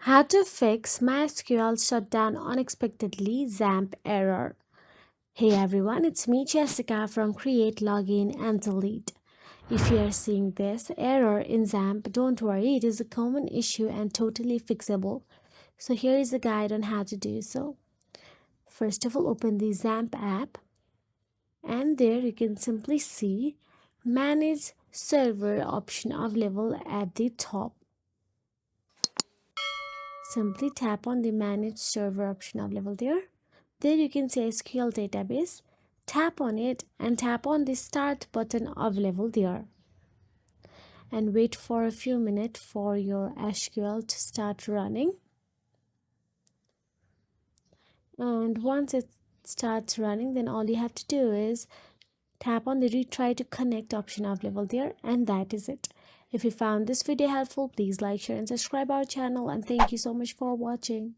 How to fix MySQL Shutdown Unexpectedly XAMPP error. Hey everyone, it's me Jessica from Create, Login and Delete. If you are seeing this error in XAMPP, don't worry, it is a common issue and totally fixable. So here is a guide on how to do so. First of all, open the XAMPP app and there you can simply see Manage Server option available at the top. Simply tap on the Manage Server option available there. There you can see SQL database. Tap on it and tap on the Start button available there. And wait for a few minutes for your SQL to start running. And once it starts running, then all you have to do is tap on the Retry to Connect option available there, and that is it. If you found this video helpful, please like, share and subscribe our channel, and thank you so much for watching.